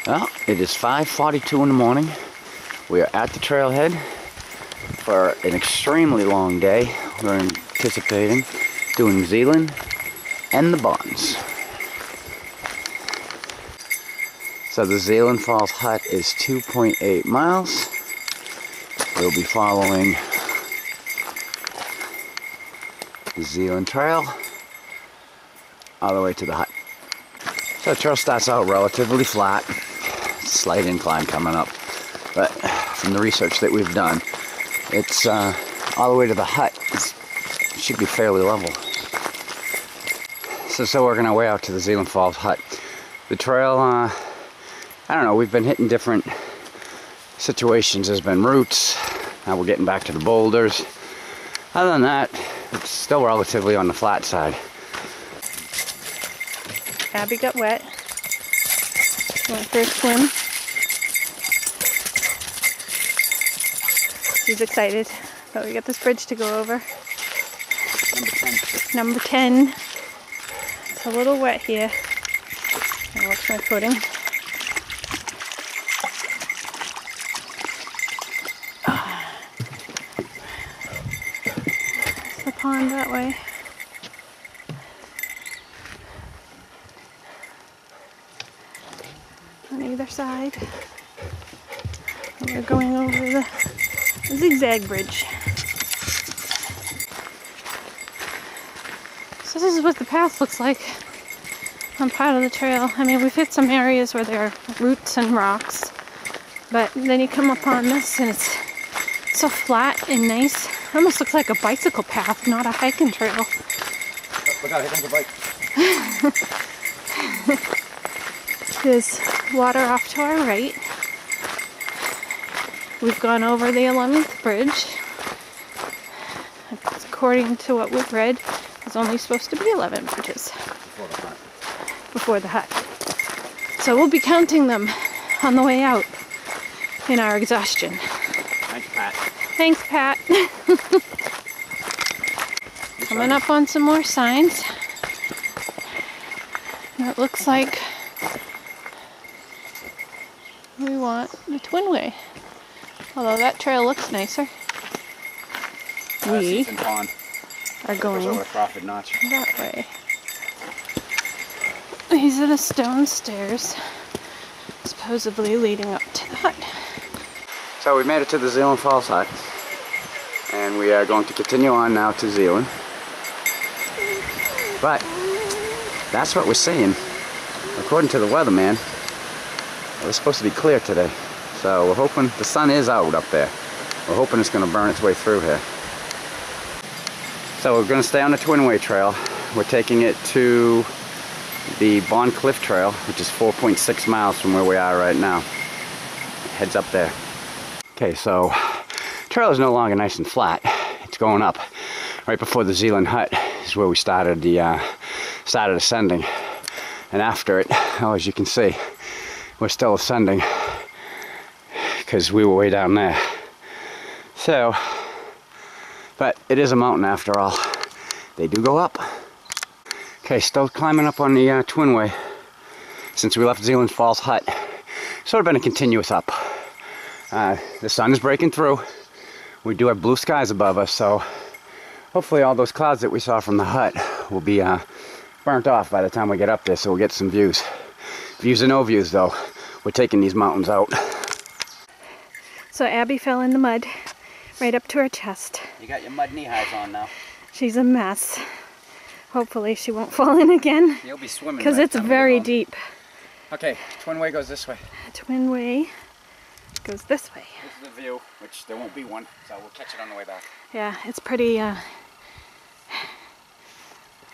Well, it is 5:42 in the morning. We are at the trailhead for an extremely long day. We're anticipating doing Zealand and the Bonds. So the Zealand Falls hut is 2.8 miles. We'll be following the Zealand Trail all the way to the hut. So the trail starts out relatively flat, slight incline coming up, but from the research that we've done, it's all the way to the hut. It should be fairly level. So working our way out to the Zealand Falls hut. The trail, I don't know, we've been hitting different situations. There's been roots, now we're getting back to the boulders. Other than that, it's still relatively on the flat side. Abby got wet. Went for a swim. She's excited, but we got this bridge to go over. Number 10. Number 10. It's a little wet here. I'll watch my footing. There's the pond that way. On either side. And we're going over the zigzag bridge. So this is what the path looks like on part of the trail. I mean, we've hit some areas where there are roots and rocks, but then you come upon this and it's so flat and nice. It almost looks like a bicycle path, not a hiking trail. Look out, here comes a bike. There's water off to our right. We've gone over the 11th bridge. According to what we've read, there's only supposed to be 11 bridges before the hut. So we'll be counting them on the way out in our exhaustion. Thanks, Pat. Thanks, Pat. Coming up on some more signs. And it looks like we want the twin way. Although that trail looks nicer. We are going that way. These are the stone stairs, supposedly leading up to the hut. So we made it to the Zealand Falls hut, and we are going to continue on now to Zealand. But that's what we're seeing. According to the weatherman, it was supposed to be clear today. So we're hoping, the sun is out up there. We're hoping it's going to burn its way through here. So we're going to stay on the Twin-Way Trail. We're taking it to the Bondcliff Trail, which is 4.6 miles from where we are right now. It heads up there. Okay, so the trail is no longer nice and flat. It's going up. Right before the Zealand hut is where we started ascending. And after it, oh, as you can see, we're still ascending because we were way down there. So, but it is a mountain after all. They do go up. Okay, still climbing up on the Twin Way. Since we left Zealand Falls hut, sort of been a continuous up. The sun is breaking through. We do have blue skies above us, so hopefully all those clouds that we saw from the hut will be burnt off by the time we get up there, so we'll get some views. Views or no views though, we're taking these mountains out. So Abby fell in the mud right up to her chest. You got your mud knee highs on now. She's a mess. Hopefully she won't fall in again. You'll be swimming because it's very deep. Okay, Twin Way goes this way. Twin Way goes this way. This is the view, which there won't be one, so we'll catch it on the way back. Yeah, it's pretty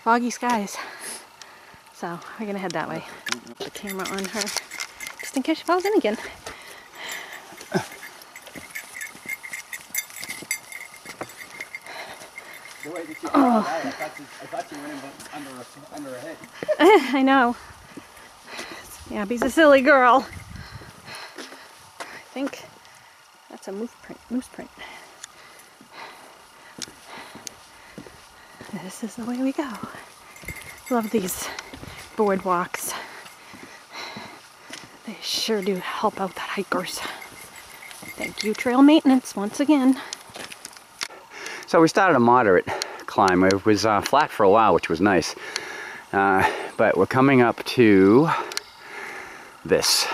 foggy skies. So we're gonna head that way. Put the camera on her, just in case she falls in again. The way that you I thought you went in under her head. I know. Abby's a silly girl. I think that's a moose print. This is the way we go. Love these boardwalks. They sure do help out the hikers. Thank you, trail maintenance, once again. So we started a moderate climb. It was flat for a while, which was nice. But we're coming up to this.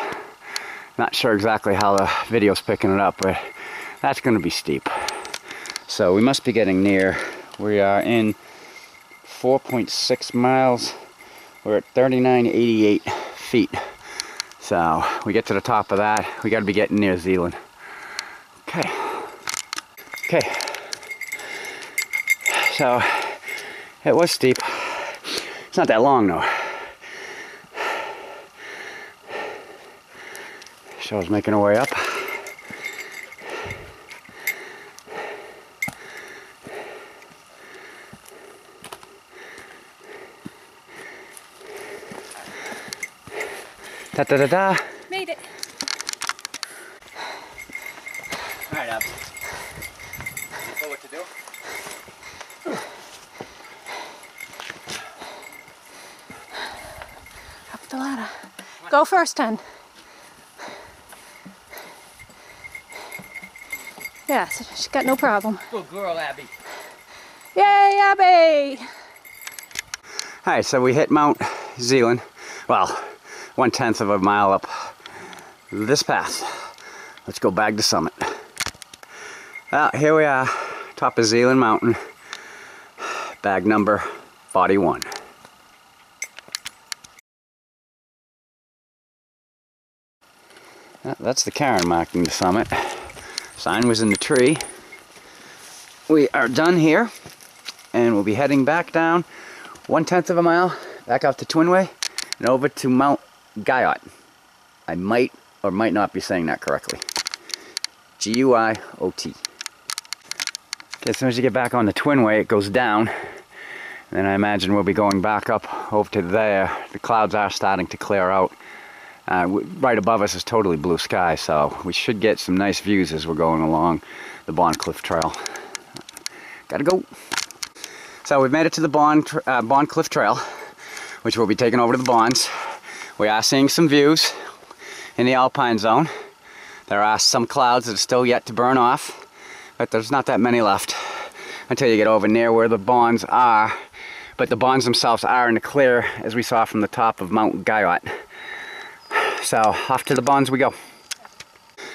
Not sure exactly how the video's picking it up, but that's going to be steep. So we must be getting near. We are in 4.6 miles. We're at 3988 feet. So we get to the top of that. We got to be getting near Zealand. Okay. Okay. So it was steep. It's not that long though. Show's making her way up. Da da da da. Made it. All right, Abs. You know what to do? Up the ladder. Go first, then. Yes, she's got no problem. Good girl, Abby. Yay, Abby! Alright, so we hit Mount Zealand. Well, 1/10 of a mile up this path. Let's go back to summit. Well, here we are, top of Zealand Mountain. Bag number 41. That's the Karen marking the summit. Sign was in the tree. We are done here, and we'll be heading back down 1/10 of a mile, back out to Twinway, and over to Mount Guyot. I might or might not be saying that correctly. G-U-I-O-T. Okay, as soon as you get back on the Twinway, it goes down, and then I imagine we'll be going back up over to there. The clouds are starting to clear out. Right above us is totally blue sky, so we should get some nice views as we're going along the Bondcliff Trail. Gotta go. So we've made it to the Bondcliff Trail, which we'll be taking over to the Bonds. We are seeing some views in the Alpine Zone. There are some clouds that are still yet to burn off, but there's not that many left until you get over near where the Bonds are. But the Bonds themselves are in the clear, as we saw from the top of Mount Guyot. So off to the Bonds we go.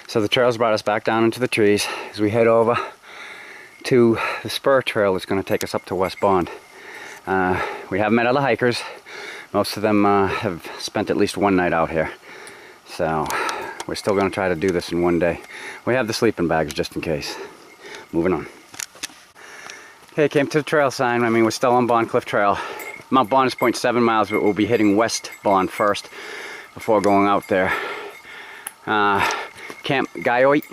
So the trails brought us back down into the trees as we head over to the spur trail that's going to take us up to West Bond. We have met other hikers. Most of them have spent at least one night out here. So we're still going to try to do this in one day. We have the sleeping bags just in case. Moving on. Okay, came to the trail sign. I mean, we're still on Bondcliff Trail. Mount Bond is 0.7 miles, but we'll be hitting West Bond first before going out there. Camp Guyot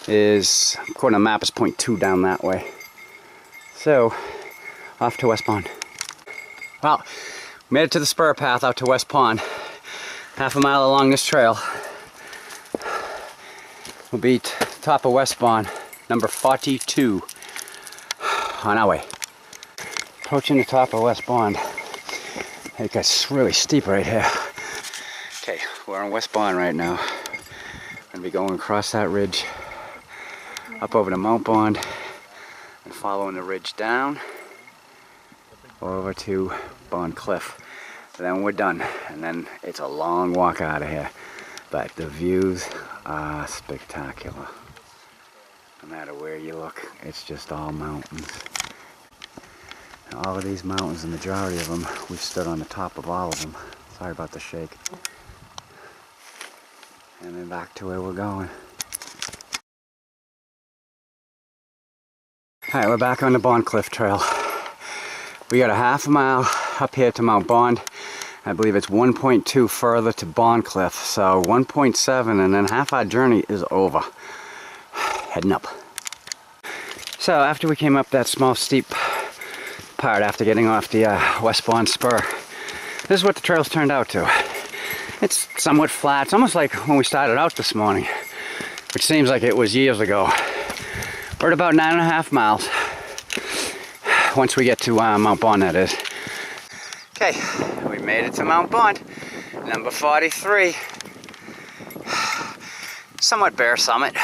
is, according to the map, is 0.2 down that way. So, off to West Pond. Well, made it to the spur path out to West Pond. Half a mile along this trail. We'll be top of West Pond, number 42 on our way. Approaching the top of West Pond. It gets really steep right here. Okay, we're on West Bond right now. Gonna be going across that ridge, up over to Mount Bond, and following the ridge down over to Bondcliff. Then we're done, and then it's a long walk out of here. But the views are spectacular. No matter where you look, it's just all mountains. All of these mountains, the majority of them, we've stood on the top of all of them. Sorry about the shake. And then back to where we're going. Alright, we're back on the Bondcliff Trail. We got a half a mile up here to Mount Bond. I believe it's 1.2 further to Bondcliff. So 1.7, and then half our journey is over. Heading up. So after we came up that small steep part after getting off the West Bond spur, this is what the trails turned out to. It's somewhat flat. It's almost like when we started out this morning, which seems like it was years ago. We're at about 9.5 miles once we get to Mount Bond, that is. Okay, we made it to Mount Bond. Number 43. Somewhat bare summit.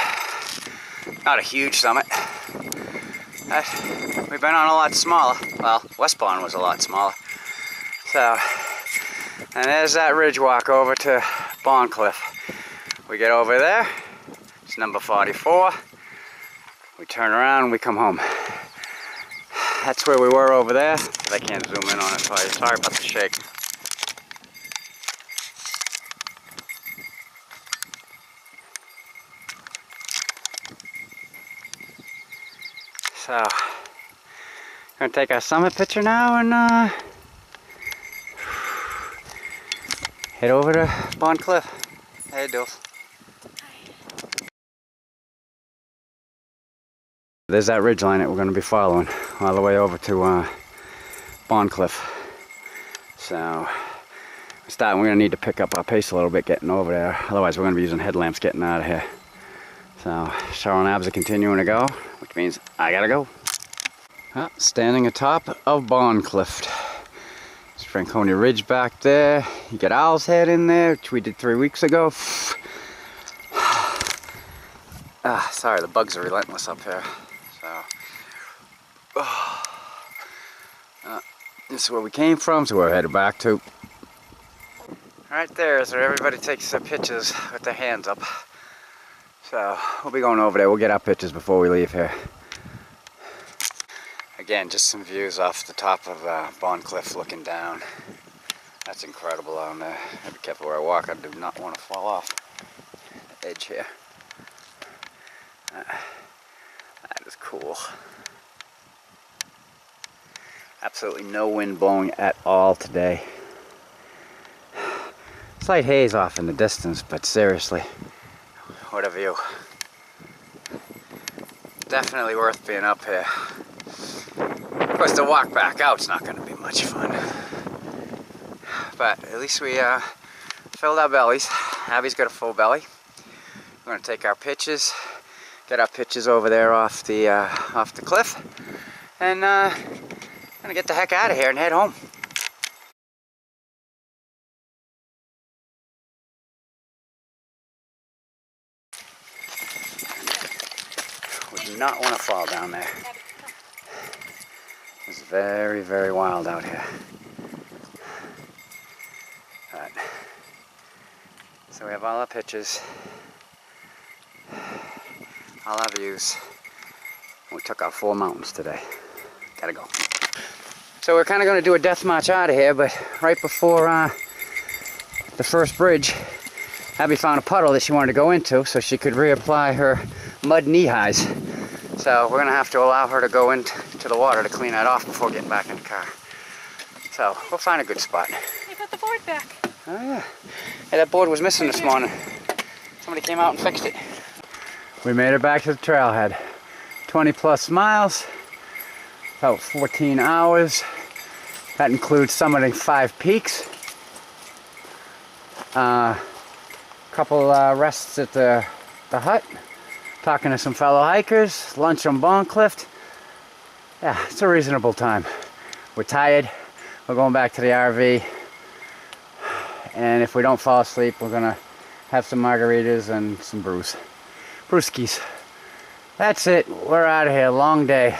Not a huge summit. We've been on a lot smaller. Well, Westbourne was a lot smaller. So, and there's that ridge walk over to Bondcliff. We get over there. It's number 44. We turn around and we come home. That's where we were over there, but I can't zoom in on it for you. Sorry about the shake. So, gonna take our summit picture now and head over to Bondcliff. Hey, Doof. There's that ridge line that we're going to be following all the way over to Bondcliff. So, we're going to need to pick up our pace a little bit getting over there. Otherwise, we're going to be using headlamps getting out of here. So, Cheryl and Abs are continuing to go, which means I gotta go. Standing atop of Bondcliff. There's Franconia Ridge back there. You got Owl's Head in there, which we did 3 weeks ago. Sorry, the bugs are relentless up here. So, this is where we came from, so we're headed back to. Right there is where everybody takes their pictures with their hands up. So, we'll be going over there. We'll get our pictures before we leave here. Again, just some views off the top of Bondcliff looking down. That's incredible down there. Be careful where I walk. I do not want to fall off the edge here. That is cool. Absolutely no wind blowing at all today. Slight haze off in the distance, but seriously. What a view. Definitely worth being up here. Of course, the walk back out's not going to be much fun. But at least we filled our bellies. Abby's got a full belly. We're going to take our pictures, get our pictures over there off the cliff, and going to get the heck out of here and head home. Would not want to fall down there. It's very, very wild out here. But, so we have all our pictures, all our views. We took out 4 mountains today. Gotta go. So we're kind of going to do a death march out of here, but right before the first bridge, Abby found a puddle that she wanted to go into so she could reapply her mud knee highs. So we're going to have to allow her to go into the water to clean that off before getting back in the car. So we'll find a good spot. They put the board back. Oh yeah. Hey, that board was missing this morning. Somebody came out and fixed it. We made it back to the trailhead. 20 plus miles, about 14 hours. That includes summiting 5 peaks. Couple rests at the hut. Talking to some fellow hikers, lunch on Bondcliff. Yeah, it's a reasonable time. We're tired. We're going back to the RV. And if we don't fall asleep, we're gonna have some margaritas and some brewskis. That's it. We're out of here. Long day.